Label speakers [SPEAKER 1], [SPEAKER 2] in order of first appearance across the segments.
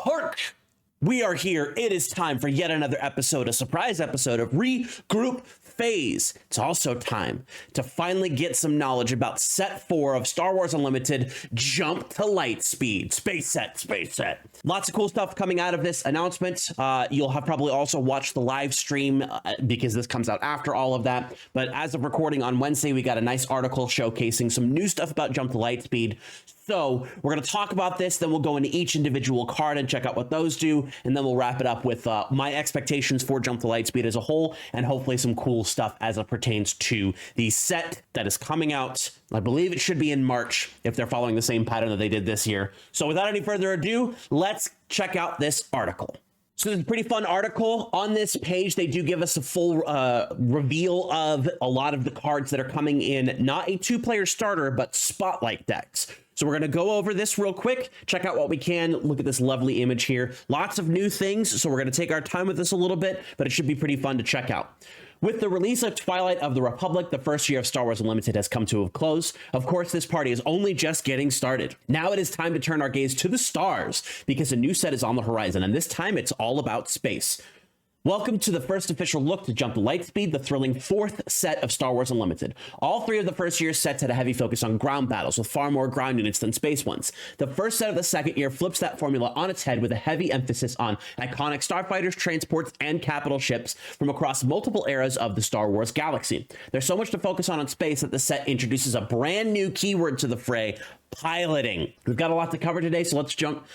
[SPEAKER 1] HARK! We are here. It is time for yet another episode, a surprise episode of Regroup Phase. It's also time to finally get some knowledge about Set 4 of Star Wars Unlimited, Jump to Lightspeed. Space set. Lots of cool stuff coming out of this announcement. You'll have probably also watched the live stream because this comes out after all of that. But as of recording on Wednesday, we got a nice article showcasing some new stuff about Jump to Lightspeed. So we're going to talk about this, then we'll go into each individual card and check out what those do, and then we'll wrap it up with my expectations for Jump to Lightspeed as a whole, and hopefully some cool stuff as it pertains to the set that is coming out. I believe it should be in March if they're following the same pattern that they did this year. So without any further ado, let's check out this article. So it's a pretty fun article. On this page, they do give us a full reveal of a lot of the cards that are coming in, not a two-player starter, but spotlight decks. So we're going to go over this real quick, check out what we can, look at this lovely image here. Lots of new things, so we're going to take our time with this a little bit, but it should be pretty fun to check out. With the release of Twilight of the Republic, the first year of Star Wars Unlimited has come to a close. Of course, this party is only just getting started. Now it is time to turn our gaze to the stars, because a new set is on the horizon, and this time it's all about space. Welcome to the first official look to Jump to Lightspeed, the thrilling fourth set of Star Wars Unlimited. All three of the first year's sets had a heavy focus on ground battles, with far more ground units than space ones. The first set of the second year flips that formula on its head with a heavy emphasis on iconic starfighters, transports, and capital ships from across multiple eras of the Star Wars galaxy. There's so much to focus on space that the set introduces a brand new keyword to the fray: piloting. We've got a lot to cover today, so let's jump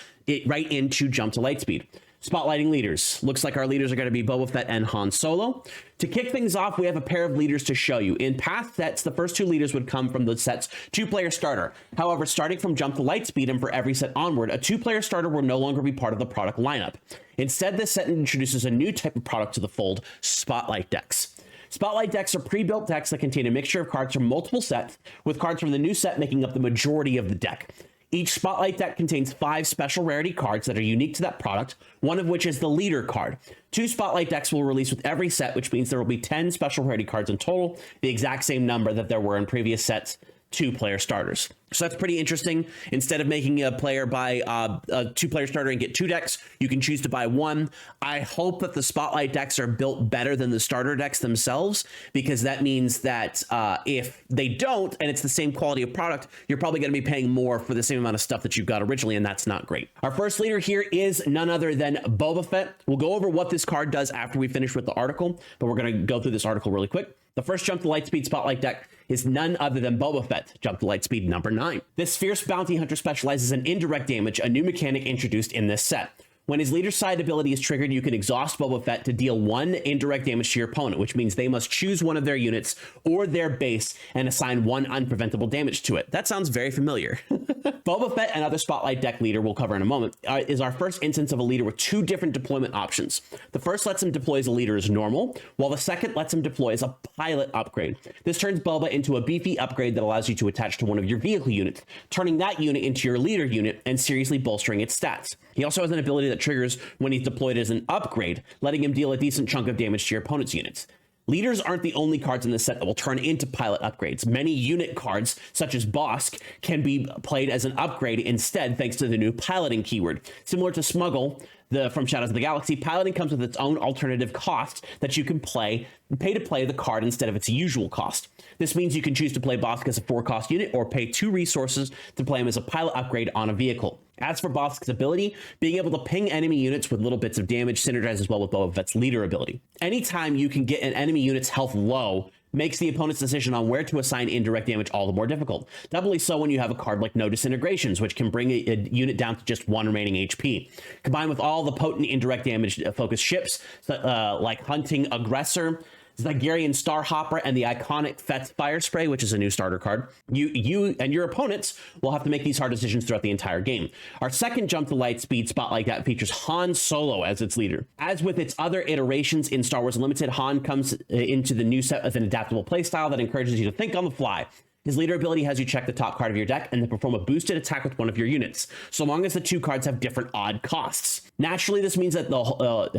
[SPEAKER 1] right into Jump to Lightspeed. Spotlighting leaders. Looks like our leaders are going to be Boba Fett and Han Solo. To kick things off, we have a pair of leaders to show you. In past sets, the first two leaders would come from the set's two-player starter. However, starting from Jump to Lightspeed and for every set onward, a two-player starter will no longer be part of the product lineup. Instead, this set introduces a new type of product to the fold: Spotlight decks. Spotlight decks are pre-built decks that contain a mixture of cards from multiple sets, with cards from the new set making up the majority of the deck. Each Spotlight deck contains 5 special rarity cards that are unique to that product, one of which is the leader card. 2 Spotlight decks will release with every set, which means there will be 10 special rarity cards in total, the exact same number that there were in previous sets' two-player starters. So that's pretty interesting. Instead of making a player buy a two-player starter and get 2 decks, you can choose to buy 1. I hope that the Spotlight decks are built better than the starter decks themselves, because that means that if they don't, and it's the same quality of product, you're probably going to be paying more for the same amount of stuff that you've got originally, and that's not great. Our first leader here is none other than Boba Fett. We'll go over what this card does after we finish with the article, but we're going to go through this article really quick. The first Jump to Lightspeed Spotlight deck is none other than Boba Fett, Jump to Lightspeed number 9. This fierce bounty hunter specializes in indirect damage, a new mechanic introduced in this set. When his leader side ability is triggered, you can exhaust Boba Fett to deal 1 indirect damage to your opponent, which means they must choose one of their units or their base and assign 1 unpreventable damage to it. That sounds very familiar. Boba Fett, another Spotlight deck leader we'll cover in a moment, is our first instance of a leader with 2 different deployment options. The first lets him deploy as a leader as normal, while the second lets him deploy as a pilot upgrade. This turns Boba into a beefy upgrade that allows you to attach to one of your vehicle units, turning that unit into your leader unit and seriously bolstering its stats. He also has an ability that triggers when he's deployed as an upgrade, letting him deal a decent chunk of damage to your opponent's units. Leaders aren't the only cards in this set that will turn into pilot upgrades. Many unit cards, such as Bosk, can be played as an upgrade instead thanks to the new piloting keyword. Similar to Smuggle from Shadows of the Galaxy, piloting comes with its own alternative cost that you can pay to play the card instead of its usual cost. This means you can choose to play Bosk as a 4-cost unit or pay 2 resources to play him as a pilot upgrade on a vehicle. As for Bosk's ability, being able to ping enemy units with little bits of damage synergizes well with Boba Fett's leader ability. Anytime you can get an enemy unit's health low, makes the opponent's decision on where to assign indirect damage all the more difficult. Doubly so when you have a card like No Disintegrations, which can bring a unit down to just 1 remaining HP. Combined with all the potent indirect damage focused ships, like Hunting Aggressor, Zygerian Starhopper, and the iconic Fett's Fire Spray, which is a new starter card, you and your opponents will have to make these hard decisions throughout the entire game. Our second Jump to Lightspeed Spotlight that features Han Solo as its leader. As with its other iterations in Star Wars Unlimited, Han comes into the new set with an adaptable playstyle that encourages you to think on the fly. His leader ability has you check the top card of your deck and then perform a boosted attack with one of your units, so long as the 2 cards have different odd costs. Naturally, this means that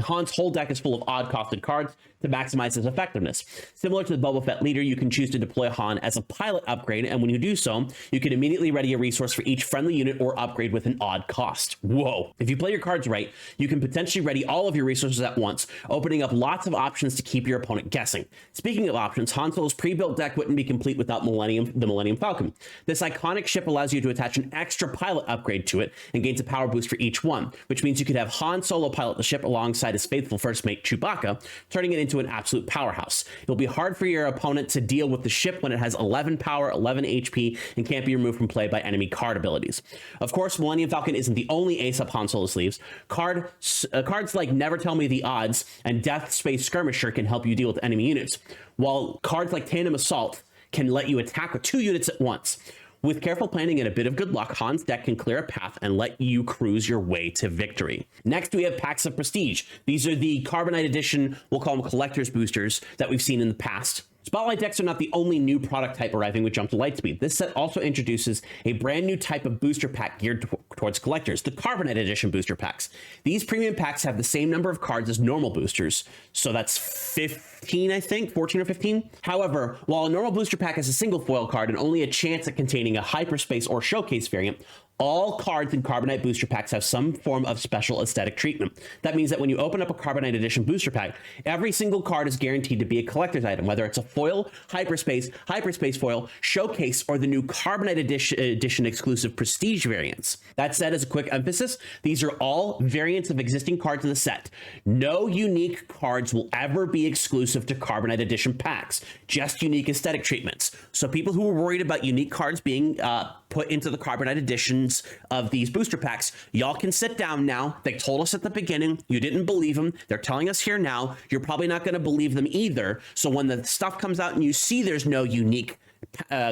[SPEAKER 1] Han's whole deck is full of odd costed cards to maximize its effectiveness. Similar to the Boba Fett leader, you can choose to deploy Han as a pilot upgrade, and when you do so, you can immediately ready a resource for each friendly unit or upgrade with an odd cost. Whoa. If you play your cards right, you can potentially ready all of your resources at once, opening up lots of options to keep your opponent guessing. Speaking of options, Han Solo's pre-built deck wouldn't be complete without the Millennium Falcon. This iconic ship allows you to attach an extra pilot upgrade to it and gains a power boost for each one, which means you could have Han Solo pilot the ship alongside his faithful first mate Chewbacca, turning it into an absolute powerhouse. It'll be hard for your opponent to deal with the ship when it has 11 power, 11 HP, and can't be removed from play by enemy card abilities. Of course, Millennium Falcon isn't the only ace up Han Solo sleeves. Cards like Never Tell Me the Odds and Death Space Skirmisher can help you deal with enemy units, while cards like Tandem Assault can let you attack with 2 units at once. With careful planning and a bit of good luck, Han's deck can clear a path and let you cruise your way to victory. Next, we have packs of Prestige. These are the Carbonite Edition, we'll call them collector's boosters, that we've seen in the past. Spotlight decks are not the only new product type arriving with Jump to Lightspeed. This set also introduces a brand new type of booster pack geared towards collectors, the Carbonite Edition booster packs. These premium packs have the same number of cards as normal boosters, so that's 15, I think, 14 or 15. However, while a normal booster pack has a single foil card and only a chance at containing a hyperspace or showcase variant, all cards in Carbonite booster packs have some form of special aesthetic treatment. That means that when you open up a Carbonite Edition booster pack, every single card is guaranteed to be a collector's item, whether it's a foil, hyperspace foil, showcase, or the new Carbonite Edition exclusive Prestige variants. That said, as a quick emphasis, these are all variants of existing cards in the set. No unique cards will ever be exclusive to Carbonite Edition packs, just unique aesthetic treatments. So people who are worried about unique cards being put into the Carbonite Editions of these booster packs, y'all can sit down now. They told us at the beginning, you didn't believe them. They're telling us here now. You're probably not going to believe them either. So when the stuff comes out and you see there's no unique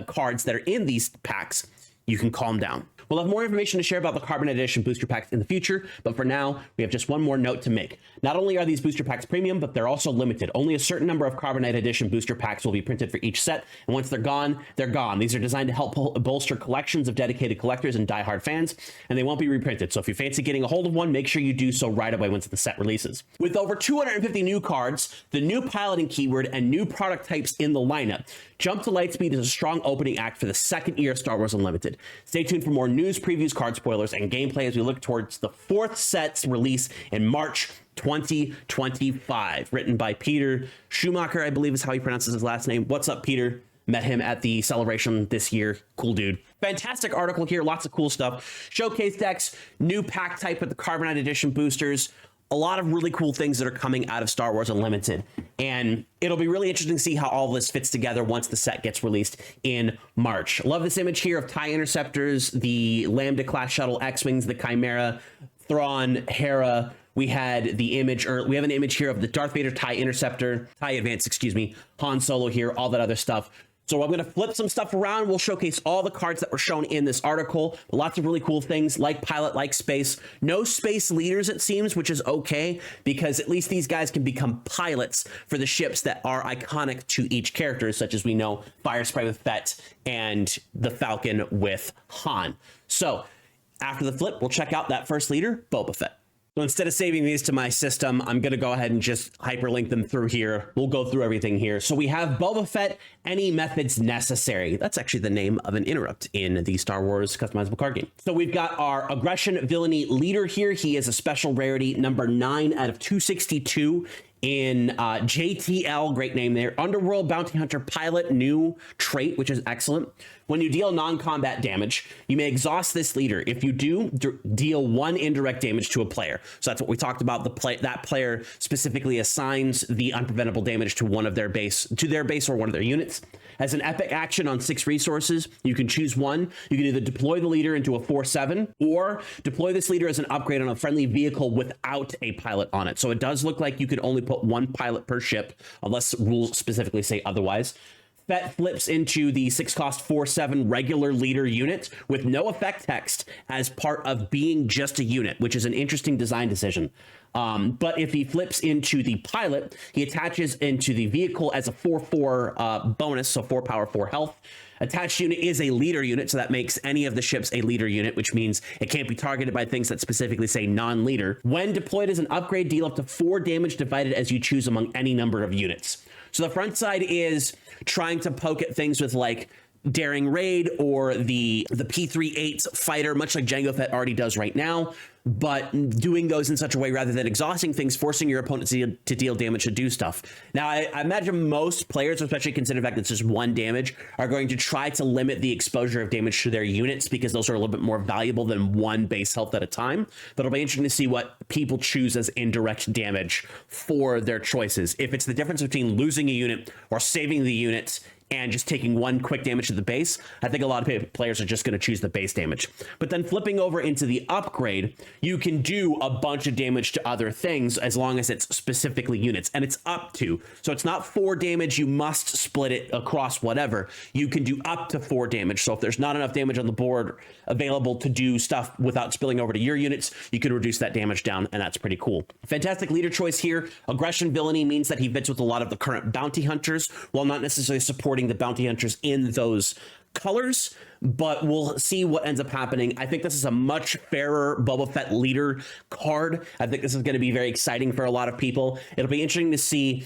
[SPEAKER 1] cards that are in these packs, you can calm down. We'll have more information to share about the Carbonite Edition booster packs in the future, but for now, we have just one more note to make. Not only are these booster packs premium, but they're also limited. Only a certain number of Carbonite Edition booster packs will be printed for each set, and once they're gone, they're gone. These are designed to help bolster collections of dedicated collectors and diehard fans, and they won't be reprinted. So if you fancy getting a hold of one, make sure you do so right away once the set releases. With over 250 new cards, the new piloting keyword, and new product types in the lineup, Jump to Lightspeed is a strong opening act for the second year of Star Wars Unlimited. Stay tuned for more news, previews, card spoilers, and gameplay as we look towards the 4th set's release in March 2025. Written by Peter Schumacher, I believe is how he pronounces his last name. What's up, Peter? Met him at the celebration this year. Cool dude. Fantastic article here. Lots of cool stuff. Showcase decks, new pack type with the Carbonite Edition boosters. A lot of really cool things that are coming out of Star Wars Unlimited. And it'll be really interesting to see how all this fits together once the set gets released in March. Love this image here of TIE Interceptors, the Lambda class shuttle X-Wings, the Chimera, Thrawn, Hera. We had the image, or we have an image here of the Darth Vader TIE Interceptor, TIE Advance, excuse me, Han Solo here, all that other stuff. So I'm going to flip some stuff around. We'll showcase all the cards that were shown in this article. Lots of really cool things like pilot, like space. No space leaders, it seems, which is okay, because at least these guys can become pilots for the ships that are iconic to each character, such as we know Fire Sprite with Fett and the Falcon with Han. So after the flip, we'll check out that first leader, Boba Fett. So instead of saving these to my system, I'm going to go ahead and just hyperlink them through here. We'll go through everything here. So we have Boba Fett, Any Methods Necessary. That's actually the name of an interrupt in the Star Wars customizable card game. So we've got our Aggression Villainy leader here. He is a special rarity, number 9 out of 262 in JTL, great name there. Underworld Bounty Hunter Pilot, new trait, which is excellent. When you deal non-combat damage, you may exhaust this leader. If you do, deal 1 indirect damage to a player. So that's what we talked about. That player specifically assigns the unpreventable damage to one of their base, or one of their units. As an epic action on 6 resources, you can choose one. You can either deploy the leader into a 4/7, or deploy this leader as an upgrade on a friendly vehicle without a pilot on it. So it does look like you could only put 1 pilot per ship, unless rules specifically say otherwise. Fett flips into the 6-cost 4/7 regular leader unit with no effect text as part of being just a unit, which is an interesting design decision. But if he flips into the pilot, he attaches into the vehicle as a 4/4 bonus, so 4 power, 4 health. Attached unit is a leader unit, so that makes any of the ships a leader unit, which means it can't be targeted by things that specifically say non-leader. When deployed as an upgrade, deal up to 4 damage divided as you choose among any number of units. So the front side is trying to poke at things with like Daring Raid or the P-38 fighter, much like Jango Fett already does right now, but doing those in such a way rather than exhausting things, forcing your opponent to deal damage to do stuff. Now, I imagine most players, especially considering the fact that it's just 1 damage, are going to try to limit the exposure of damage to their units because those are a little bit more valuable than 1 base health at a time. But it'll be interesting to see what people choose as indirect damage for their choices. If it's the difference between losing a unit or saving the unit and just taking 1 quick damage to the base, I think a lot of players are just going to choose the base damage. But then flipping over into the upgrade, you can do a bunch of damage to other things as long as it's specifically units, and it's up to. So it's not 4 damage, you must split it across whatever. You can do up to 4 damage. So if there's not enough damage on the board available to do stuff without spilling over to your units, you can reduce that damage down, and that's pretty cool. Fantastic leader choice here. Aggression villainy means that he fits with a lot of the current bounty hunters, while not necessarily supporting the bounty hunters in those colors, but we'll see what ends up happening. I think this is a much fairer Boba Fett leader card. I think this is going to be very exciting for a lot of people. It'll be interesting to see.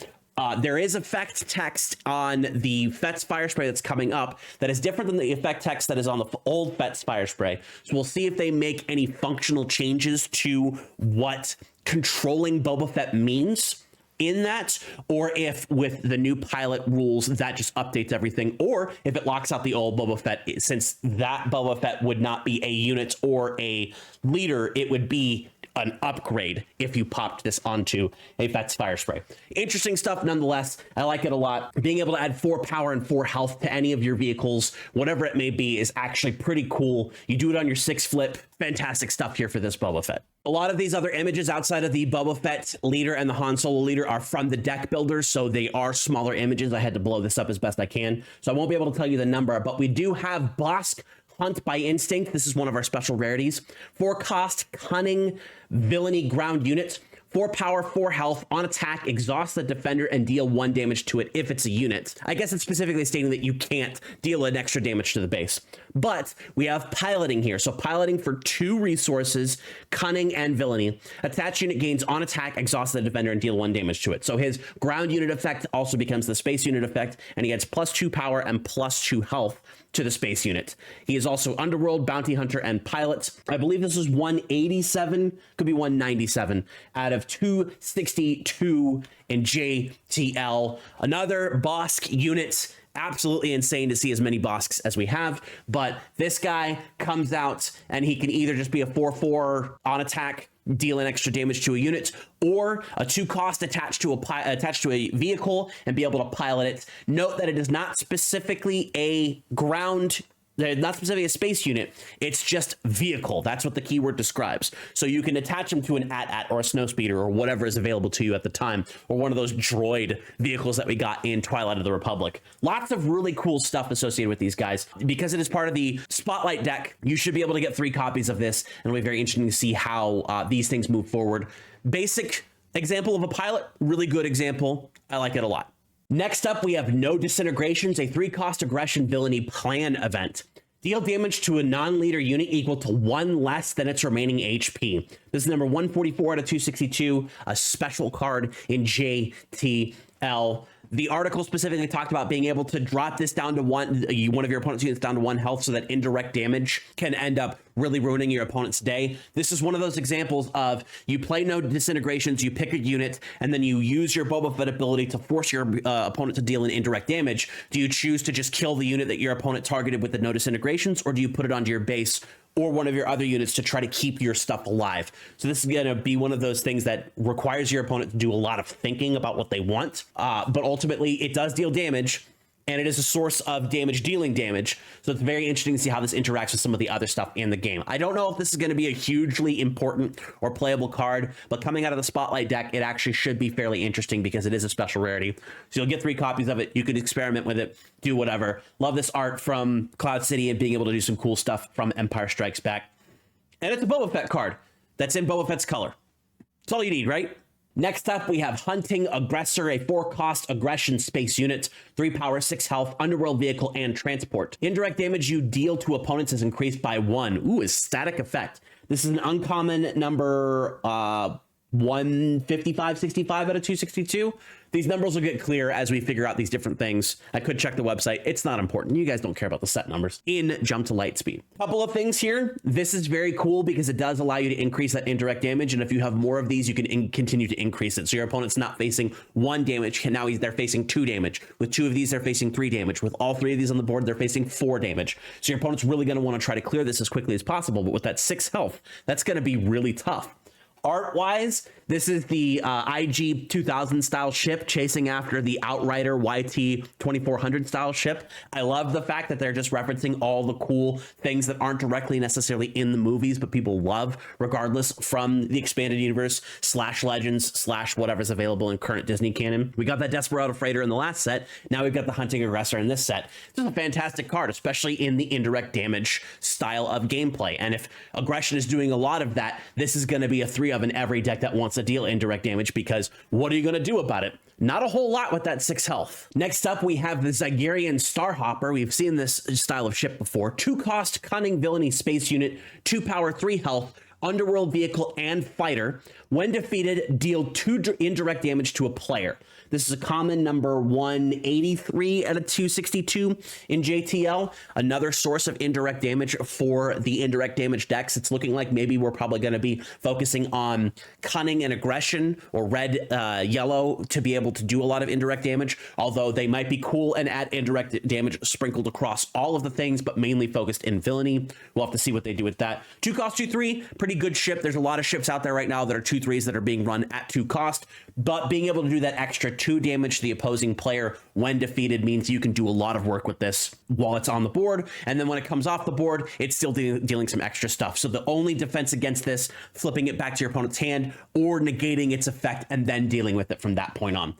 [SPEAKER 1] There is effect text on the Fett's Fire Spray that's coming up that is different than the effect text that is on the old Fett's Fire Spray. So we'll see if they make any functional changes to what controlling Boba Fett means in that, or if with the new pilot rules that just updates everything, or if it locks out the old Boba Fett, since that Boba Fett would not be a unit or a leader, it would be an upgrade if you popped this onto a Fett's Fire Spray. Interesting stuff nonetheless. I like it a lot. Being able to add 4 power and 4 health to any of your vehicles, whatever it may be, is actually pretty cool. You do it on your 6 flip. Fantastic stuff here for this Boba Fett. A lot of these other images outside of the Boba Fett leader and the Han Solo leader are from the deck builders, so they are smaller images. I had to blow this up as best I can, so I won't be able to tell you the number, but we do have Bosk Hunt by Instinct. This is one of our special rarities. 4 cost Cunning Villainy ground unit. 4 power, 4 health, on attack, exhaust the defender and deal 1 damage to it if it's a unit. I guess it's specifically stating that you can't deal an extra damage to the base. But we have piloting here. So piloting for 2 resources, cunning and villainy. Attached unit gains on attack, exhaust the defender and deal 1 damage to it. So his ground unit effect also becomes the space unit effect, and he gets +2 power and +2 health to the space unit. He is also Underworld, Bounty Hunter, and Pilot. I believe this is 187, could be 197 out of 262 in JTL. Another Bosk unit. Absolutely insane to see as many Bosks as we have, but this guy comes out and he can either just be a 4/4 on attack, dealing extra damage to a unit, or a 2 cost attached to a vehicle and be able to pilot it. Note that it is not specifically a ground, not specifically a space unit. It's just vehicle. That's what the keyword describes. So you can attach them to an AT-AT or a Snowspeeder or whatever is available to you at the time, or one of those droid vehicles that we got in Twilight of the Republic. Lots of really cool stuff associated with these guys. Because it is part of the Spotlight deck, you should be able to get 3 copies of this, and it'll be very interesting to see how these things move forward. Basic example of a pilot, really good example. I like it a lot. Next up, we have No Disintegrations, a 3-cost aggression villainy plan event. Deal damage to a non-leader unit equal to 1 less than its remaining HP. This is number 144 out of 262, a special card in JTL. The article specifically talked about being able to drop this down to one of your opponent's units down to 1 health so that indirect damage can end up really ruining your opponent's day. This is one of those examples of you play No Disintegrations, you pick a unit, and then you use your Boba Fett ability to force your opponent to deal an indirect damage. Do you choose to just kill the unit that your opponent targeted with the No Disintegrations, or do you put it onto your base or one of your other units to try to keep your stuff alive? So this is going to be one of those things that requires your opponent to do a lot of thinking about what they want. But ultimately, it does deal damage. and it is a source of damage dealing damage. So it's very interesting to see how this interacts with some of the other stuff in the game. I don't know if this is going to be a hugely important or playable card, but coming out of the Spotlight deck, it actually should be fairly interesting because it is a special rarity. So you'll get 3 copies of it. You can experiment with it, do whatever. Love this art from Cloud City and being able to do some cool stuff from Empire Strikes Back. And it's a Boba Fett card that's in Boba Fett's color. That's all you need, right? Next up, we have Hunting Aggressor, a 4-cost aggression space unit, 3 power, 6 health, underworld vehicle, and transport. Indirect damage you deal to opponents is increased by 1. Ooh, is static effect. This is an uncommon number 155, 65 out of 262. These numbers will get clear as we figure out these different things. I could check the website. It's not important. You guys don't care about the set numbers. In Jump to Lightspeed. Couple of things here. This is very cool because it does allow you to increase that indirect damage. And if you have more of these, you can continue to increase it. So your opponent's not facing 1 damage. Now they're facing 2 damage. With 2 of these, they're facing 3 damage. With all 3 of these on the board, they're facing 4 damage. So your opponent's really going to want to try to clear this as quickly as possible. But with that 6 health, that's going to be really tough. Art-wise, this is the IG 2000 style ship chasing after the Outrider YT 2400 style ship. I love the fact that they're just referencing all the cool things that aren't directly necessarily in the movies, but people love regardless from the expanded universe / legends / whatever's available in current Disney canon. We got that Desperado Freighter in the last set. Now we've got the Hunting Aggressor in this set. This is a fantastic card, especially in the indirect damage style of gameplay. And if aggression is doing a lot of that, this is going to be a 3 of in every deck that wants to deal indirect damage, because what are you going to do about it? Not a whole lot with that 6 health. Next up, we have the Zygerian Starhopper. We've seen this style of ship before. 2-cost cunning villainy space unit, 2 power, 3 health, underworld vehicle, and fighter. When defeated, deal 2 indirect damage to a player. This is a common number 183 out of 262 in JTL. Another source of indirect damage for the indirect damage decks. It's looking like maybe we're probably going to be focusing on cunning and aggression, or red, yellow, to be able to do a lot of indirect damage. Although they might be cool and add indirect damage sprinkled across all of the things, but mainly focused in villainy. We'll have to see what they do with that. 2-cost, 2/3, pretty good ship. There's a lot of ships out there right now that are 2/3s that are being run at 2 cost, but being able to do that extra 2 damage to the opposing player when defeated means you can do a lot of work with this while it's on the board, and then when it comes off the board, it's still dealing some extra stuff. So the only defense against this, flipping it back to your opponent's hand or negating its effect and then dealing with it from that point on.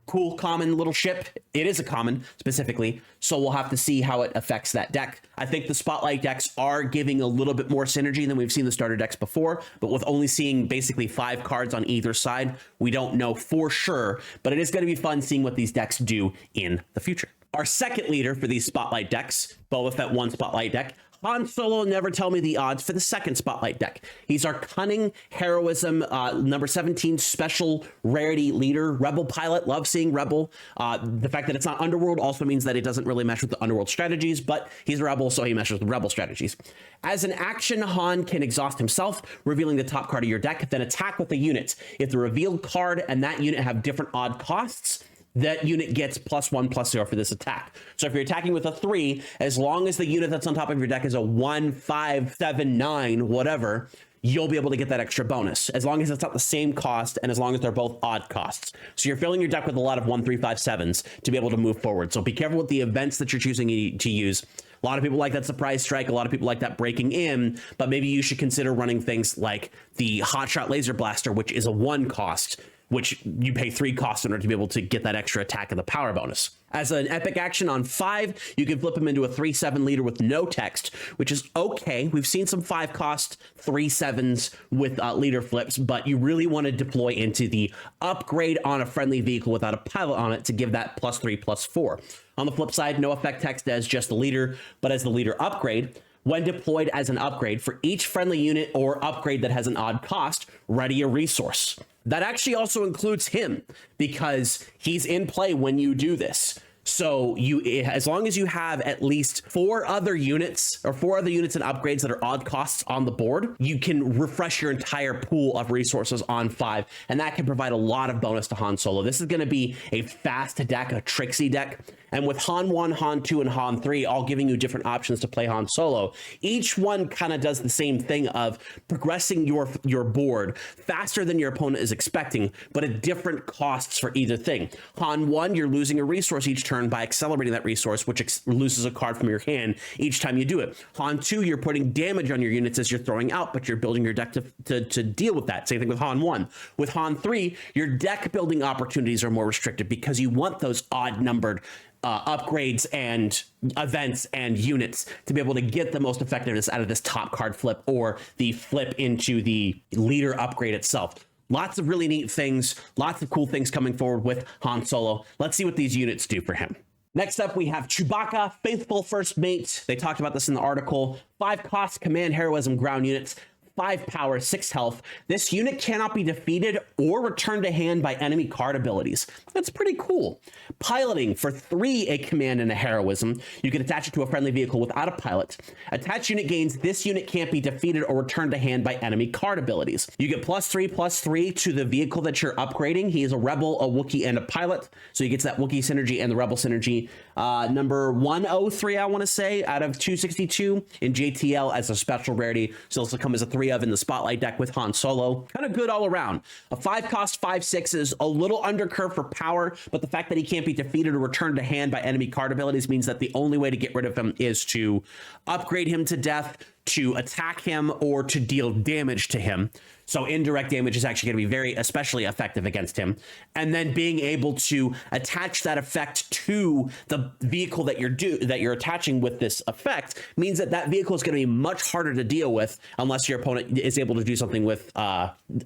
[SPEAKER 1] Cool, common little ship. It is a common specifically, so we'll have to see how it affects that deck. I think the Spotlight decks are giving a little bit more synergy than we've seen the starter decks before, but with only seeing basically 5 cards on either side, we don't know for sure, but it is going to be fun seeing what these decks do in the future. Our second leader for these Spotlight decks, Boba Fett 1 Spotlight deck, Han Solo. Never tell me the odds for the second Spotlight deck. He's our cunning heroism number 17 special rarity leader, Rebel pilot. Love seeing Rebel. The fact that it's not Underworld also means that it doesn't really mesh with the Underworld strategies, but he's a Rebel, so he meshes with Rebel strategies. As an action, Han can exhaust himself, revealing the top card of your deck, then attack with a unit. If the revealed card and that unit have different odd costs, that unit gets +1/+0 for this attack. So if you're attacking with a 3, as long as the unit that's on top of your deck is a 1, 5, 7, 9, whatever, you'll be able to get that extra bonus, as long as it's not the same cost and as long as they're both odd costs. So you're filling your deck with a lot of 1, 3, 5, 7s to be able to move forward. So be careful with the events that you're choosing to use. A lot of people like that surprise strike. A lot of people like that breaking in, but maybe you should consider running things like the Hotshot Laser Blaster, which is a 1 cost, which you pay 3 costs in order to be able to get that extra attack and the power bonus. As an epic action on 5, you can flip him into a 3/7 leader with no text, which is okay. We've seen some 5-cost 3/7s with leader flips, but you really want to deploy into the upgrade on a friendly vehicle without a pilot on it to give that +3/+4. On the flip side, no effect text as just the leader, but as the leader upgrade. When deployed as an upgrade, for each friendly unit or upgrade that has an odd cost, ready a resource. That actually also includes him, because he's in play when you do this. So as long as you have at least 4 other units and upgrades that are odd costs on the board, you can refresh your entire pool of resources on 5, and that can provide a lot of bonus to Han Solo. This is going to be a fast deck, a tricksy deck. And with Han 1, Han 2, and Han 3 all giving you different options to play Han Solo, each one kind of does the same thing of progressing your board faster than your opponent is expecting, but at different costs for either thing. Han 1, you're losing a resource each turn by accelerating that resource, which loses a card from your hand each time you do it. Han 2, you're putting damage on your units as you're throwing out, but you're building your deck to deal with that. Same thing with Han 1. With Han 3, your deck building opportunities are more restricted because you want those odd numbered upgrades and events and units to be able to get the most effectiveness out of this top card flip or the flip into the leader upgrade itself. Lots of really neat things, lots of cool things coming forward with Han Solo. Let's see what these units do for him. Next up, we have Chewbacca, Faithful First Mate. They talked about this in the article. 5 cost, command, heroism, ground units. 5 power, 6 health. This unit cannot be defeated or returned to hand by enemy card abilities. That's pretty cool. Piloting for 3, a command and a heroism. You can attach it to a friendly vehicle without a pilot. Attached unit gains, this unit can't be defeated or returned to hand by enemy card abilities. You get +3/+3 to the vehicle that you're upgrading. He is a rebel, a Wookiee, and a pilot. So he gets that Wookiee synergy and the rebel synergy. Number 103, I want to say, out of 262 in JTL as a special rarity. So this will come as a 3 of in the Spotlight deck with Han Solo. Kind of good all around. A 5 cost, 5/6 is a little undercurved for power, but the fact that he can't be defeated or returned to hand by enemy card abilities means that the only way to get rid of him is to upgrade him to death, to attack him, or to deal damage to him. So indirect damage is actually going to be very especially effective against him. And then being able to attach that effect to the vehicle that you're attaching with this effect means that that vehicle is going to be much harder to deal with unless your opponent is able to do something with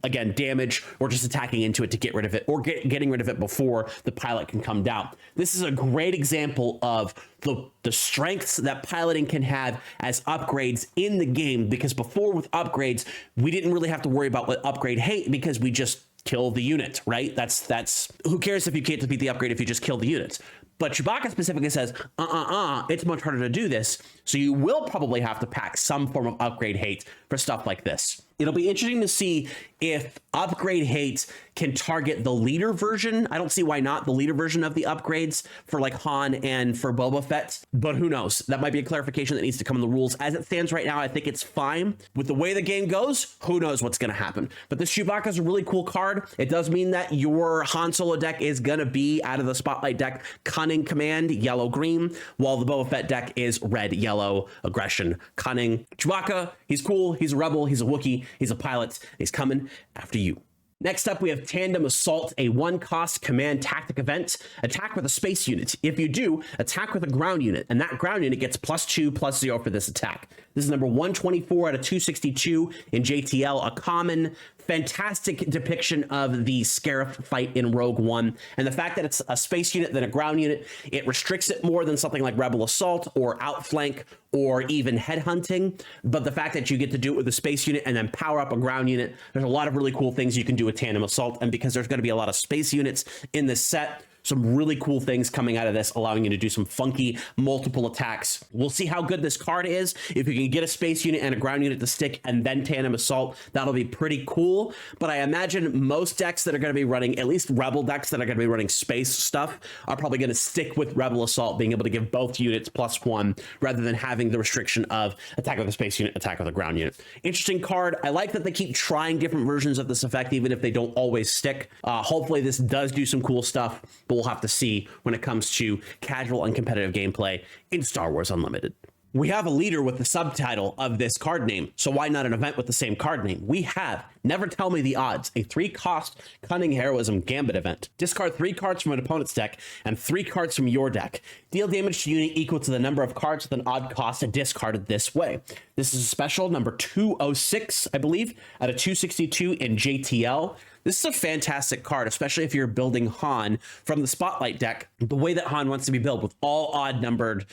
[SPEAKER 1] again, damage or just attacking into it to get rid of it, or getting rid of it before the pilot can come down. This is a great example of the strengths that piloting can have as upgrades in the game, because before with upgrades, we didn't really have to worry about what upgrade hate because we just kill the unit, right? That's who cares if you can't defeat the upgrade if you just kill the units. But Chewbacca specifically says, it's much harder to do this. So you will probably have to pack some form of upgrade hate for stuff like this. It'll be interesting to see if upgrade hate can target the leader version. I don't see why not, the leader version of the upgrades for like Han and for Boba Fett, but who knows? That might be a clarification that needs to come in the rules. As it stands right now, I think it's fine. With the way the game goes, who knows what's going to happen. But this Chewbacca is a really cool card. It does mean that your Han Solo deck is going to be out of the Spotlight deck, Cunning, Command, yellow, green, while the Boba Fett deck is red, yellow, aggression, cunning. Chewbacca, he's cool, he's a rebel, he's a Wookiee, he's a pilot, he's coming after you. Next up, we have Tandem Assault, a 1 cost command tactic event. Attack with a space unit. If you do, attack with a ground unit, and that ground unit gets +2/+0 for this attack. This is number 124 out of 262 in JTL, a common, fantastic depiction of the Scarif fight in Rogue One. And the fact that it's a space unit than a ground unit, it restricts it more than something like Rebel Assault or Outflank or even Headhunting. But the fact that you get to do it with a space unit and then power up a ground unit, there's a lot of really cool things you can do with Tandem Assault. And because there's going to be a lot of space units in this set, some really cool things coming out of this, allowing you to do some funky multiple attacks. We'll see how good this card is. If you can get a space unit and a ground unit to stick and then Tandem Assault, that'll be pretty cool. But I imagine most decks that are going to be running, at least Rebel decks that are going to be running space stuff, are probably going to stick with Rebel Assault, being able to give both units +1 rather than having the restriction of attack with a space unit, attack with a ground unit. Interesting card. I like that they keep trying different versions of this effect, even if they don't always stick. Hopefully this does do some cool stuff, but we'll have to see when it comes to casual and competitive gameplay in Star Wars Unlimited. We have a leader with the subtitle of this card name, so why not an event with the same card name? We have Never Tell Me the Odds, a 3 cost Cunning Heroism Gambit event. Discard 3 cards from an opponent's deck and 3 cards from your deck. Deal damage to unit equal to the number of cards with an odd cost discarded this way. This is a special number 206, I believe, out of 262 in JTL. This is a fantastic card, especially if you're building Han from the Spotlight deck, the way that Han wants to be built with all odd numbered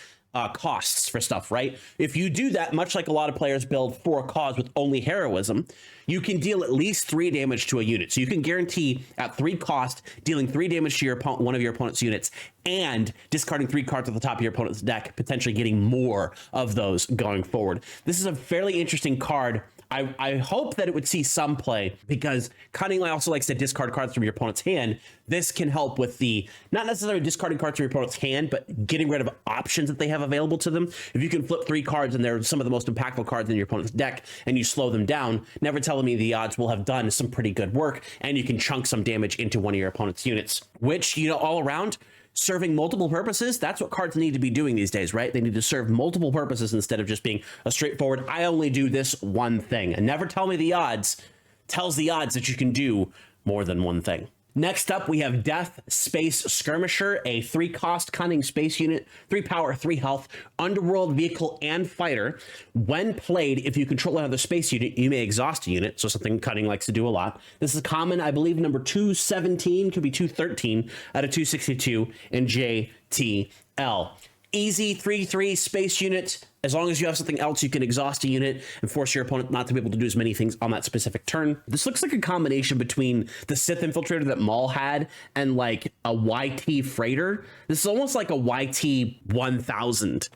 [SPEAKER 1] costs for stuff, right? If you do that, much like a lot of players build for a cause with only heroism, you can deal at least 3 damage to a unit. So you can guarantee at 3 cost, dealing 3 damage to your opponent, one of your opponent's units, and discarding 3 cards at the top of your opponent's deck, potentially getting more of those going forward. This is a fairly interesting card. I hope that it would see some play, because Cunning also likes to discard cards from your opponent's hand. This can help with the, not necessarily discarding cards from your opponent's hand, but getting rid of options that they have available to them. If you can flip 3 cards and they're some of the most impactful cards in your opponent's deck, and you slow them down, never telling me the odds will have done some pretty good work, and you can chunk some damage into one of your opponent's units, which, you know, all around, serving multiple purposes. That's what cards need to be doing these days, right? They need to serve multiple purposes instead of just being a straightforward, I only do this one thing. And never tell me the odds tells the odds that you can do more than one thing. Next up, we have Death Space Skirmisher, a 3-cost Cunning space unit, 3 power, 3 health, underworld vehicle, and fighter. When played, if you control another space unit, you may exhaust a unit, so something Cunning likes to do a lot. This is common, I believe, number 217, could be 213 out of 262 in JTL. Easy 3/3 space unit. As long as you have something else, you can exhaust a unit and force your opponent not to be able to do as many things on that specific turn. This looks like a combination between the Sith Infiltrator that Maul had and like a YT Freighter. This is almost like a YT 1000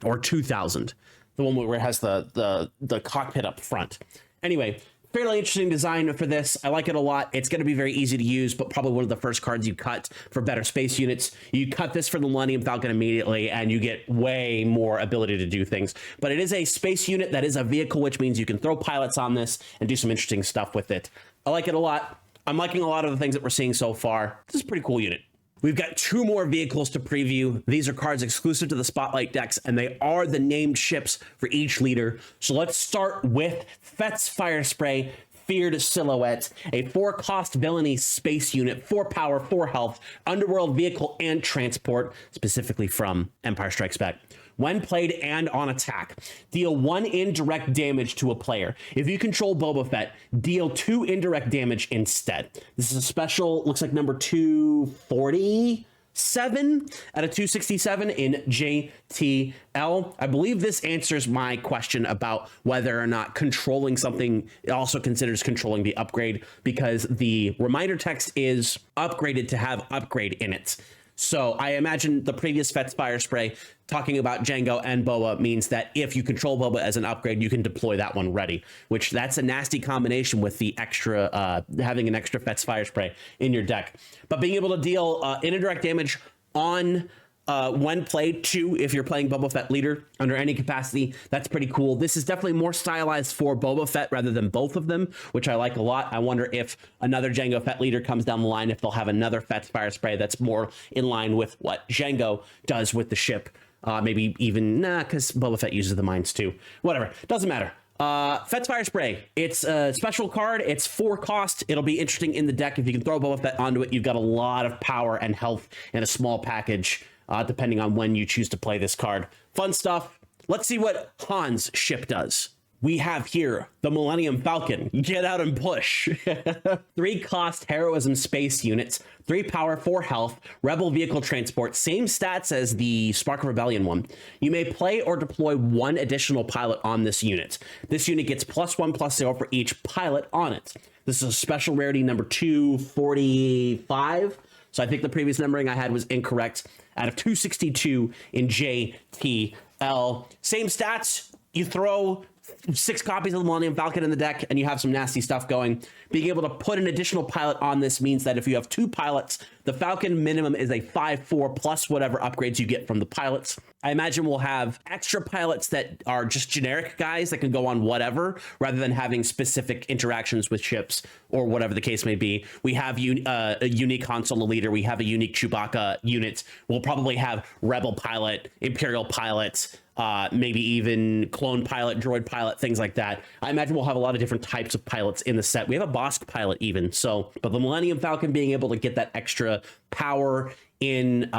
[SPEAKER 1] or 2000, the one where it has the cockpit up front. Anyway, fairly interesting design for this. I like it a lot. It's going to be very easy to use, but probably one of the first cards you cut for better space units. You cut this for the Millennium Falcon immediately, and you get way more ability to do things. But it is a space unit that is a vehicle, which means you can throw pilots on this and do some interesting stuff with it. I like it a lot. I'm liking a lot of the things that we're seeing so far. This is a pretty cool unit. We've got 2 more vehicles to preview. These are cards exclusive to the Spotlight decks, and they are the named ships for each leader. So let's start with Fett's Fire Spray, Feared Silhouette, a 4-cost villainy space unit, 4 power, 4 health, underworld vehicle, and transport, specifically from Empire Strikes Back. When played and on attack, deal 1 indirect damage to a player. If you control Boba Fett, deal 2 indirect damage instead. This is a special, looks like number 247 out of 267 in JTL. I believe this answers my question about whether or not controlling something also considers controlling the upgrade, because the reminder text is upgraded to have upgrade in it. So I imagine the previous Fett's Fire Spray talking about Jango and Boba means that if you control Boba as an upgrade, you can deploy that one ready, which that's a nasty combination with the extra, having an extra Fett's Fire Spray in your deck. But being able to deal indirect damage on when played too, if you're playing Boba Fett leader under any capacity, that's pretty cool. This is definitely more stylized for Boba Fett rather than both of them, which I like a lot. I wonder if another Jango Fett leader comes down the line, if they'll have another Fett's Fire Spray that's more in line with what Jango does with the ship. Maybe even, because Boba Fett uses the mines too. Whatever, doesn't matter. Fett's Fire Spray, it's a special card. It's 4 cost. It'll be interesting in the deck. If you can throw Boba Fett onto it, you've got a lot of power and health in a small package, depending on when you choose to play this card. Fun stuff. Let's see what Han's ship does. We have here the Millennium Falcon. Get out and push. 3 cost heroism space units, 3 power, 4 health, rebel vehicle transport, same stats as the Spark of Rebellion one. You may play or deploy 1 additional pilot on this unit. This unit gets +1/+0 for each pilot on it. This is a special rarity number 245. So I think the previous numbering I had was incorrect. Out of 262 in JTL. Same stats. You throw 6 copies of the Millennium Falcon in the deck, and you have some nasty stuff going. Being able to put an additional pilot on this means that if you have 2 pilots, the Falcon minimum is a 5/4 plus whatever upgrades you get from the pilots. I imagine we'll have extra pilots that are just generic guys that can go on whatever, rather than having specific interactions with ships or whatever the case may be. We have a unique Han Solo leader. We have a unique Chewbacca unit. We'll probably have Rebel pilot, Imperial pilots, maybe even clone pilot, droid pilot, things like that. I imagine we'll have a lot of different types of pilots in the set. We have a Bosk pilot even. So, but the Millennium Falcon being able to get that extra power in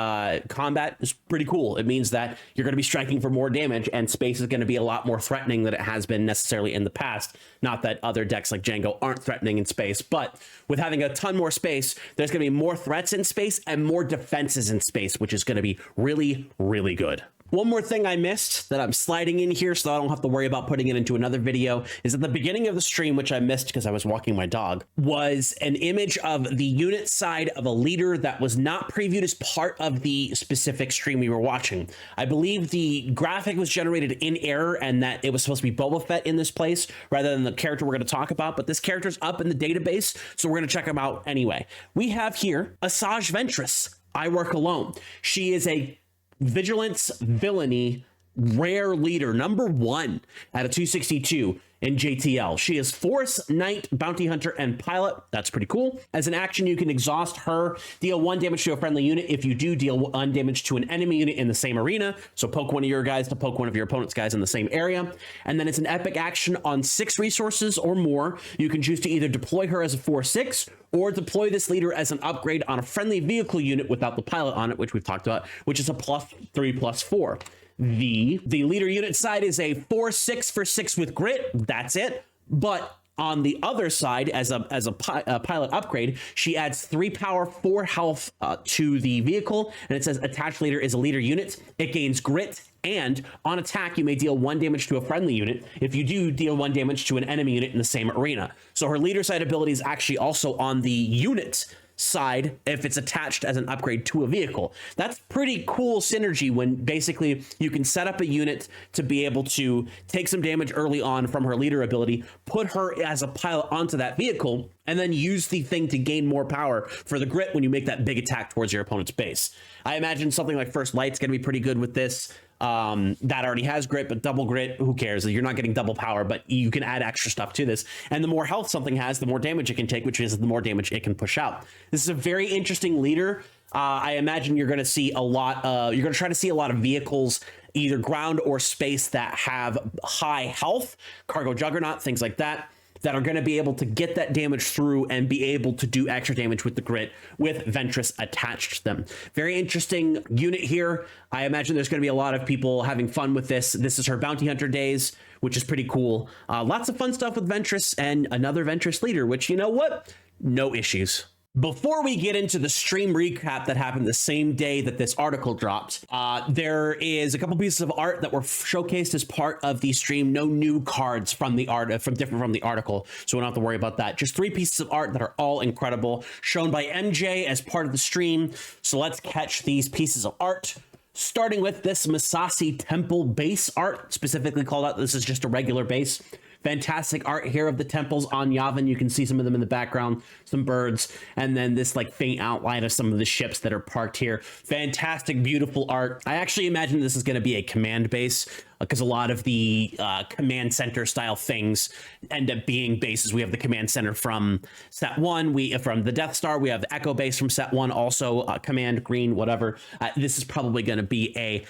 [SPEAKER 1] combat is pretty cool. It means that you're going to be striking for more damage, and space is going to be a lot more threatening than it has been necessarily in the past. Not that other decks like Jango aren't threatening in space, but with having a ton more space, there's going to be more threats in space and more defenses in space, which is going to be really, really good. One more thing I missed that I'm sliding in here so I don't have to worry about putting it into another video is at the beginning of the stream, which I missed because I was walking my dog, was an image of the unit side of a leader that was not previewed as part of the specific stream we were watching. I believe the graphic was generated in error and that it was supposed to be Boba Fett in this place rather than the character we're going to talk about, but this character's up in the database, so we're going to check him out anyway. We have here Asajj Ventress. I work alone. She is a Vigilance Villainy rare leader, number 1 out of 262 in JTL. She is Force, Knight, Bounty Hunter, and Pilot. That's pretty cool. As an action, you can exhaust her, deal 1 damage to a friendly unit. If you do, deal 1 damage to an enemy unit in the same arena. So poke one of your guys to poke one of your opponent's guys in the same area. And then it's an epic action on 6 resources or more. You can choose to either deploy her as a 4/6 or deploy this leader as an upgrade on a friendly vehicle unit without the pilot on it, which we've talked about, which is a +3/+4. The leader unit side is a 4/6 for 6 with grit. That's it. But on the other side, as a pilot upgrade, she adds 3 power, 4 health to the vehicle, and it says attached leader is a leader unit. It gains grit, and on attack, you may deal 1 damage to a friendly unit. If you do, deal 1 damage to an enemy unit in the same arena. So her leader side ability is actually also on the unit side if it's attached as an upgrade to a vehicle. That's pretty cool synergy when basically you can set up a unit to be able to take some damage early on from her leader ability, put her as a pilot onto that vehicle, and then use the thing to gain more power for the grit when you make that big attack towards your opponent's base. I imagine something like First Light's going to be pretty good with this. That already has grit, but double grit, who cares? You're not getting double power, but you can add extra stuff to this. And the more health something has, the more damage it can take, which is the more damage it can push out. This is a very interesting leader. I imagine you're going to see a lot. You're going to try to see a lot of vehicles, either ground or space, that have high health, cargo juggernaut, things like that, that are going to be able to get that damage through and be able to do extra damage with the grit with Ventress attached to them. Very interesting unit here. I imagine there's going to be a lot of people having fun with this. This is her Bounty Hunter days, which is pretty cool. Lots of fun stuff with Ventress and another Ventress leader, which, you know what? No issues. Before we get into the stream recap that happened the same day that this article dropped, there is a couple pieces of art that were showcased as part of the stream. No new cards from the art, different from the article, so we don't have to worry about that. Just 3 pieces of art that are all incredible, shown by MJ as part of the stream. So let's catch these pieces of art. Starting with this Masasi Temple base art, specifically called out. This is just a regular base. Fantastic art here of the temples on Yavin. You can see some of them in the background, some birds, and then this like faint outline of some of the ships that are parked here. Fantastic, beautiful art. I actually imagine this is going to be a command base, because a lot of the command center style things end up being bases. We have the command center from set 1, from the Death Star, we have the Echo base from set 1, also command green, whatever. This is probably going to be a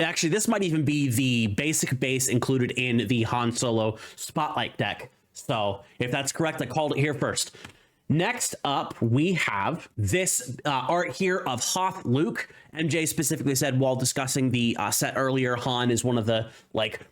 [SPEAKER 1] actually, this might even be the basic base included in the Han Solo Spotlight deck. So if that's correct, I called it here first. Next up, we have this art here of Hoth Luke. MJ specifically said while discussing the set earlier, Han is one of the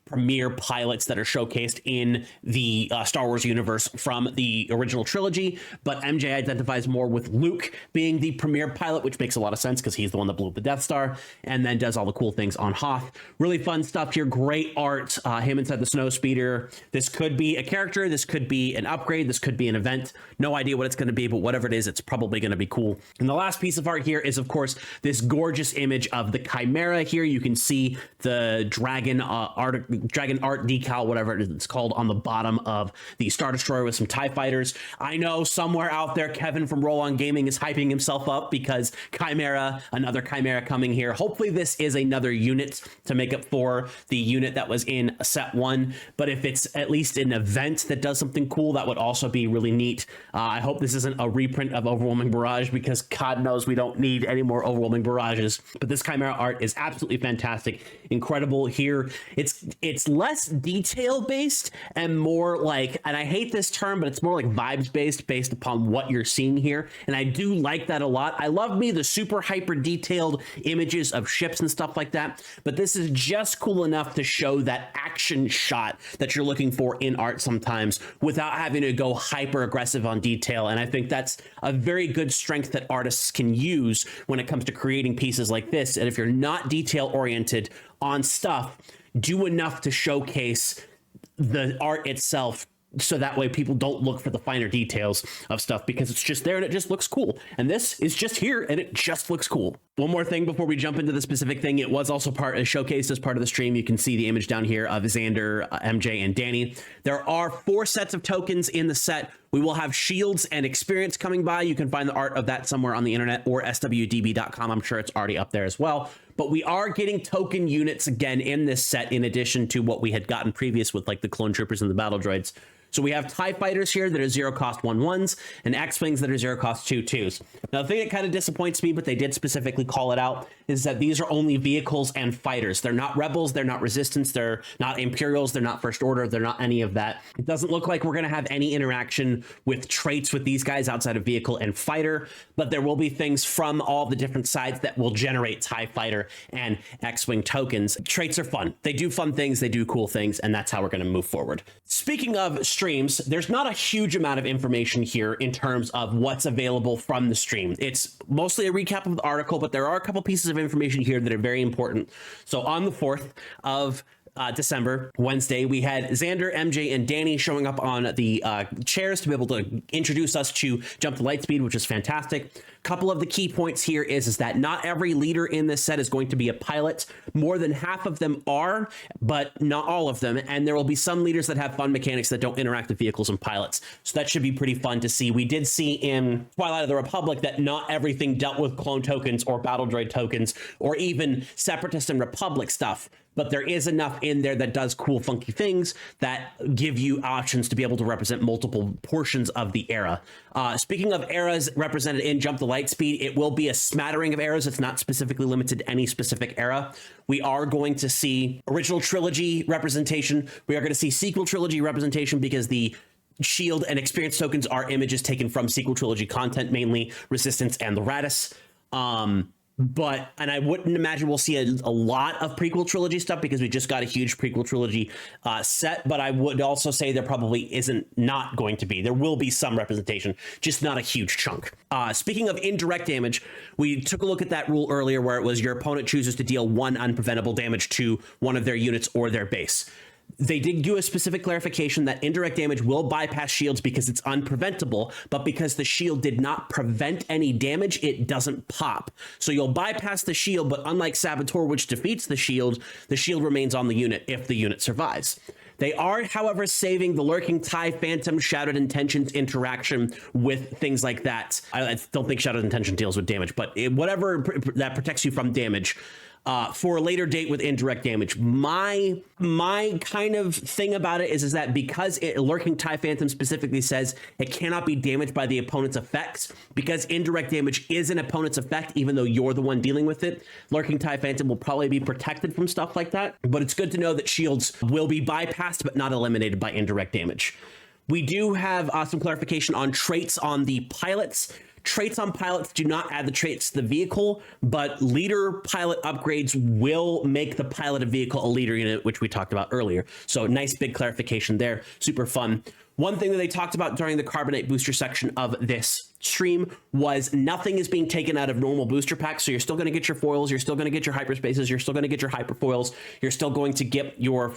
[SPEAKER 1] premier pilots that are showcased in the Star Wars universe from the original trilogy, but MJ identifies more with Luke being the premier pilot, which makes a lot of sense because he's the one that blew up the Death Star and then does all the cool things on Hoth. Really fun stuff here. Great art. Him inside the snow speeder. This could be a character. This could be an upgrade. This could be an event. No idea what it's going to be, but whatever it is, it's probably going to be cool. And the last piece of art here is, of course, this gorgeous image of the Chimera. Here you can see the dragon art decal, whatever it's called, on the bottom of the Star Destroyer with some TIE fighters. I know somewhere out there Kevin from Roll On Gaming is hyping himself up because Chimera, another Chimera coming here. Hopefully this is another unit to make up for the unit that was in set 1, but if it's at least an event that does something cool, that would also be really neat. I hope this isn't a reprint of Overwhelming Barrage, because God knows we don't need any more Overwhelming Barrages. But this Chimera art is absolutely fantastic, incredible here. It's less detail based and more and I hate this term, but it's more like vibes based upon what you're seeing here, and I do like that a lot. I love the super hyper detailed images of ships and stuff like that, but this is just cool enough to show that action shot that you're looking for in art sometimes without having to go hyper aggressive on detail. And I think that's a very good strength that artists can use when it comes to creating pieces pieces like this, and if you're not detail oriented on stuff, do enough to showcase the art itself, so that way people don't look for the finer details of stuff, because it's just there and it just looks cool. And this is just here and it just looks cool. One more thing before we jump into the specific thing, it was also showcased as part of the stream. You can see the image down here of Xander, MJ, and Danny. There are 4 sets of tokens in the set. We will have shields and experience coming by. You can find the art of that somewhere on the internet or swdb.com. I'm sure it's already up there as well. But we are getting token units again in this set, in addition to what we had gotten previous with like the clone troopers and the battle droids. So we have TIE fighters here that are 0 cost 1/1s and X-Wings that are 0 cost 2/2s. Now, the thing that kind of disappoints me, but they did specifically call it out, is that these are only vehicles and fighters. They're not rebels, they're not resistance, they're not Imperials, they're not First Order, they're not any of that. It doesn't look like we're going to have any interaction with traits with these guys outside of vehicle and fighter, but there will be things from all the different sides that will generate TIE fighter and X-Wing tokens. Traits are fun. They do fun things, they do cool things, and that's how we're going to move forward. Speaking of streams, there's not a huge amount of information here in terms of what's available from the stream. It's mostly a recap of the article, but there are a couple pieces of information here that are very important. So on the 4th of December, Wednesday, we had Xander, MJ, and Danny showing up on the chairs to be able to introduce us to Jump to Lightspeed, which is fantastic. Couple of the key points here is that not every leader in this set is going to be a pilot. More than half of them are, but not all of them. And there will be some leaders that have fun mechanics that don't interact with vehicles and pilots. So that should be pretty fun to see. We did see in Twilight of the Republic that not everything dealt with clone tokens or battle droid tokens or even Separatist and Republic stuff. But there is enough in there that does cool, funky things that give you options to be able to represent multiple portions of the era. Speaking of eras represented in Jump to Lightspeed, it will be a smattering of eras. It's not specifically limited to any specific era. We are going to see original trilogy representation. We are going to see sequel trilogy representation, because the shield and experience tokens are images taken from sequel trilogy content, mainly Resistance and the Radis. And I wouldn't imagine we'll see a lot of prequel trilogy stuff, because we just got a huge prequel trilogy set. But I would also say there probably isn't not going to be. There will be some representation, just not a huge chunk. Speaking of indirect damage, we took a look at that rule earlier where it was your opponent chooses to deal 1 unpreventable damage to one of their units or their base. They did do a specific clarification that indirect damage will bypass shields because it's unpreventable, but because the shield did not prevent any damage, it doesn't pop. So you'll bypass the shield, but unlike Saboteur, which defeats the shield remains on the unit if the unit survives. They are, however, saving the lurking TIE Phantom Shrouded Intentions interaction with things like that. I don't think Shrouded Intention deals with damage, but whatever that protects you from damage. For a later date with indirect damage. My kind of thing about it is that because Lurking TIE Phantom specifically says it cannot be damaged by the opponent's effects, because indirect damage is an opponent's effect, even though you're the one dealing with it, Lurking TIE Phantom will probably be protected from stuff like that. But it's good to know that shields will be bypassed but not eliminated by indirect damage. We do have some clarification on traits on the pilots. Traits on pilots do not add the traits to the vehicle, but leader pilot upgrades will make the pilot a vehicle a leader unit, which we talked about earlier. So nice big clarification there. Super fun. One thing that they talked about during the Carbonite booster section of this stream was nothing is being taken out of normal booster packs. So you're still going to get your foils, you're still going to get your hyperspaces, you're still going to get your hyperfoils, you're still going to get your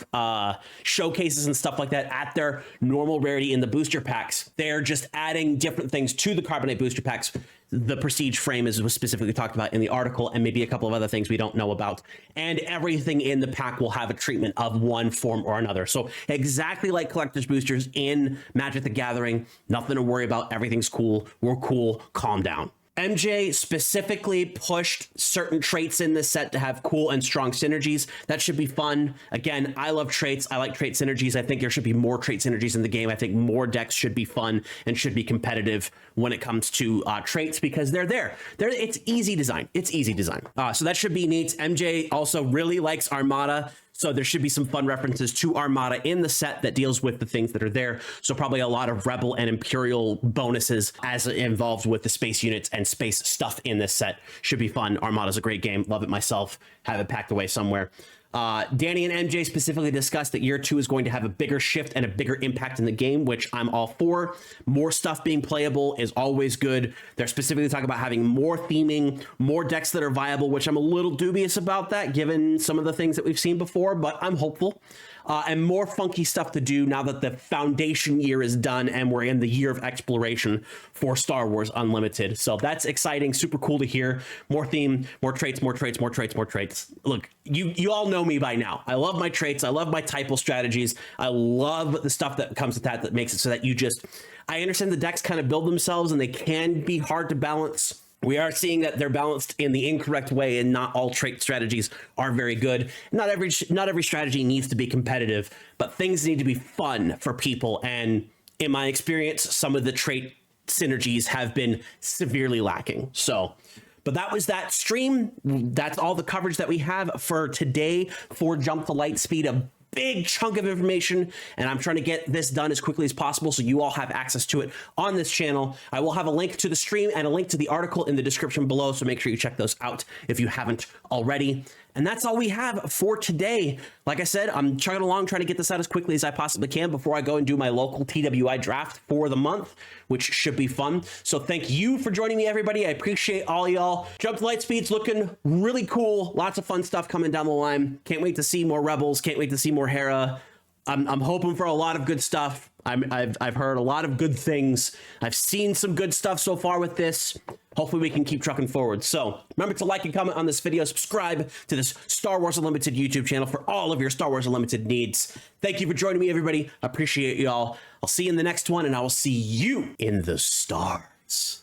[SPEAKER 1] showcases and stuff like that at their normal rarity in the booster packs. They're just adding different things to the Carbonite booster packs. The Prestige frame was specifically talked about in the article, and maybe a couple of other things we don't know about. And everything in the pack will have a treatment of one form or another. So exactly like collector's boosters in Magic the Gathering, nothing to worry about. Everything's cool. We're cool. Calm down. MJ specifically pushed certain traits in this set to have cool and strong synergies. That should be fun. Again, I love traits. I like trait synergies. I think there should be more trait synergies in the game. I think more decks should be fun and should be competitive when it comes to traits, because they're there. It's easy design. It's easy design. So that should be neat. MJ also really likes Armada. So there should be some fun references to Armada in the set that deals with the things that are there. So probably a lot of Rebel and Imperial bonuses as involved with the space units and space stuff in this set. Should be fun. Armada's a great game. Love it myself. Have it packed away somewhere. Danny and MJ specifically discussed that year 2 is going to have a bigger shift and a bigger impact in the game, which I'm all for. More stuff being playable is always good. They're specifically talking about having more theming, more decks that are viable, which I'm a little dubious about that given some of the things that we've seen before, but I'm hopeful. And more funky stuff to do now that the foundation year is done and we're in the year of exploration for Star Wars Unlimited. So that's exciting, super cool to hear. More theme, more traits, more traits, more traits, more traits. Look, you all know me by now. I love my traits. I love my typo strategies. I love the stuff that comes with that makes it so that I understand the decks kind of build themselves and they can be hard to balance. We are seeing that they're balanced in the incorrect way, and not all trait strategies are very good. Not every strategy needs to be competitive, but things need to be fun for people. And in my experience, some of the trait synergies have been severely lacking. So, but that was that stream. That's all the coverage that we have for today for Jump to Lightspeed. A big chunk of information, and I'm trying to get this done as quickly as possible so you all have access to it on this channel. I will have a link to the stream and a link to the article in the description below, so make sure you check those out if you haven't already. And that's all we have for today. Like I said, I'm chugging along trying to get this out as quickly as I possibly can before I go and do my local TWI draft for the month, which should be fun. So thank you for joining me, everybody. I appreciate all y'all. Jump to Lightspeed's looking really cool. Lots of fun stuff coming down the line. Can't wait to see more Rebels. Can't wait to see more Hera. I'm hoping for a lot of good stuff. I've heard a lot of good things. I've seen some good stuff so far with this. Hopefully we can keep trucking forward. So remember to like and comment on this video. Subscribe to this Star Wars Unlimited YouTube channel for all of your Star Wars Unlimited needs. Thank you for joining me, everybody. I appreciate y'all. I'll see you in the next one, and I will see you in the stars.